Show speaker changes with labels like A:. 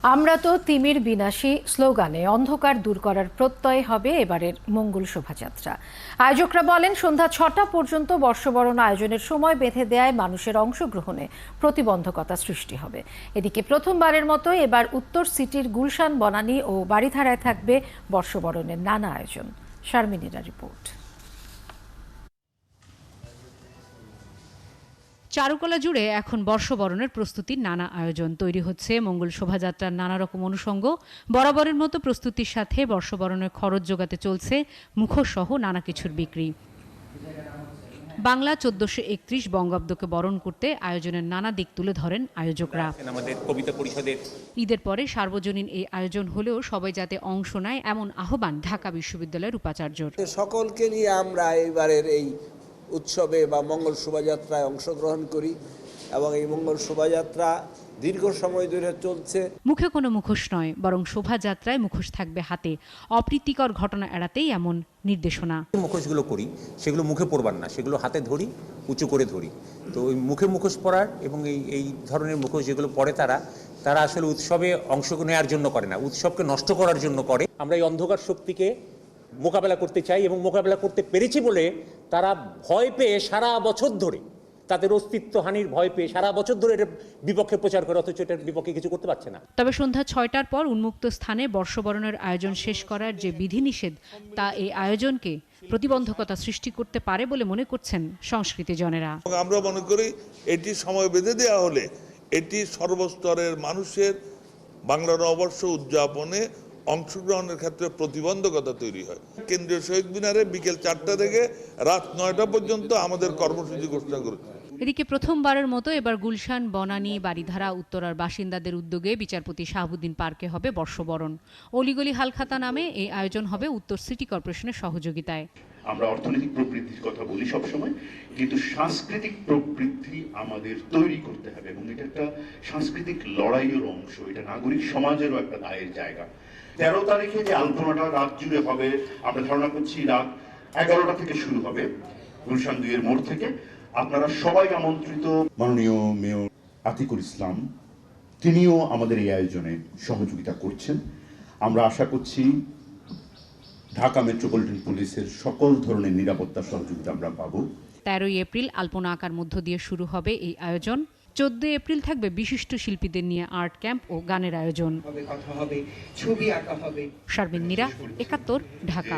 A: আমরা তো তিমির বিনাশী স্লোগানে অন্ধকার দূর করার প্রত্যয় হবে এবারের মঙ্গল শোভাযাত্রা। আয়োজকরা বলেন সন্ধ্যা ৬টা পর্যন্ত বর্ষবরণ আয়োজনের সময় বেঁধে দেয়ায় মানুষের অংশগ্রহণে প্রতিবন্ধকতা সৃষ্টি হবে। এদিকে প্রথমবারের মতো এবার উত্তর সিটির গুলশান বনানী ও বারিধারায় থাকবে বর্ষবরণের নানা আয়োজন। শারমিনীরা রিপোর্ট।
B: চারুকলা জুড়ে এখন বর্ষবরণের প্রস্তুতির নানা আয়োজন তৈরি হচ্ছে। মঙ্গল শোভাযাত্রার নানা রকম অনুষঙ্গ বরাবরের মতো প্রস্তুতির সাথে বর্ষবরণের খরচ জোগাতে চলছে মুখোশসহ নানা কিছুর বিক্রি। বাংলা ১৪৩১ বঙ্গাব্দকে বরণ করতে আয়োজনের নানা দিক তুলে ধরেন আয়োজকরা।
C: আমাদের কবিতা পরিষদের
B: ঈদের পরে সার্বজনীন এই আয়োজন হলেও সবাই যাতে অংশ নেয় এমন আহ্বান ঢাকা বিশ্ববিদ্যালয়ের উপাচার্যর।
D: সকলকে নিয়ে আমরা এবারের এই উৎসবে বা মঙ্গল শোভাযাত্রায় অংশগ্রহণ করি এবং এই মঙ্গল শোভাযাত্রা দীর্ঘ সময় ধরে চলছে।
B: মুখে কোনো মুখোশ নয়, বরং শোভাযাত্রায় মুখোশ থাকবে হাতে। অপ্রীতিকর ঘটনা এড়াতেই এমন নির্দেশনা।
C: মুখোশগুলো করি সেগুলো মুখে পরবার না, সেগুলো হাতে ধরি, উঁচু করে ধরি। তো ওই মুখে মুখোশ পরার এবং এই ধরনের মুখোশ যেগুলো পরে তারা আসলে উৎসবে অংশ নেওয়ার জন্য করে না, উৎসবকে নষ্ট করার জন্য করে। আমরা এই অন্ধকার শক্তিকে মোকাবেলা করতে চাই এবং মোকাবেলা করতে পেরেছি বলে তারা ভয় পেয়ে সারা বছর ধরে, তাদের অস্তিত্ব হানির ভয় পেয়ে সারা বছর ধরে এটার বিপক্ষে প্রচার করে, অথচ এটার বিপক্ষে কিছু করতে পারছে না।
B: তবে সন্ধ্যা ৬টার পর উন্মুক্ত স্থানে বর্ষবরণের আয়োজন শেষ করার যে বিধিনিষেধ, তা এই আয়োজনকে প্রতিবন্ধকতা সৃষ্টি করতে পারে বলে মনে করছেন সংস্কৃতিজনেরা।
E: আমরা মনে করি এটি সময় বেঁধে দেওয়া হলে এটি সর্বস্তরের মানুষের বাংলা নববর্ষ উদযাপনে অংশগ্রহণের ক্ষেত্রে প্রতিবন্ধকতা তৈরি হয়। কেন্দ্রীয় শহীদ মিনারে বিকেল ৪টা থেকে রাত ৯টা পর্যন্ত আমাদের কর্মসূচি ঘোষণা করেছে।
B: এদিকে প্রথমবারের মতো এবার গুলশান, বনানী, বারিধারা, উত্তরার বাসিন্দাদের উদ্যোগে বিচারপতি শাহাবুদ্দিন পার্কে হবে বর্ষবরণ। অলিগলি হালখাতা নামে এই আয়োজন হবে উত্তর সিটি কর্পোরেশনের সহযোগিতায়।
F: আমরা অর্থনৈতিক প্রবৃদ্ধির কথা বলি সবসময়, কিন্তু সাংস্কৃতিক প্রবৃদ্ধি আমাদের তৈরি করতে হবে এবং এটা একটা সাংস্কৃতিক লড়াইয়ের অংশ, এটা নাগরিক সমাজেরও একটা দায়ের জায়গা। 13 তারিখে যে আলোচনাটা রাত জুড়ে হবে, আমরা ধারণা করছি রাত 11টা থেকে শুরু হবে গুলশান 2-এর মোড় থেকে। আপনারা সবাই আমন্ত্রিত। মাননীয় মেয়র আতিকুল ইসলাম, তিনিও আমাদের এই আয়োজনে সহযোগিতা করছেন। আমরা আশা করছি ঢাকা মেট্রোপলিটন পুলিশের সকল ধরনের নিরাপত্তা সহযোগিতা আমরা পাবো।
B: 13ই এপ্রিল আলপনা আঁকার মধ্য দিয়ে শুরু হবে এই আয়োজন। 14 এপ্রিল থাকবে বিশিষ্ট শিল্পীদের নিয়ে আর্ট ক্যাম্প ও গানের আয়োজন।
G: কথা হবে, ছবি আঁকা হবে।
B: শারমিন নীরা, 71, ঢাকা।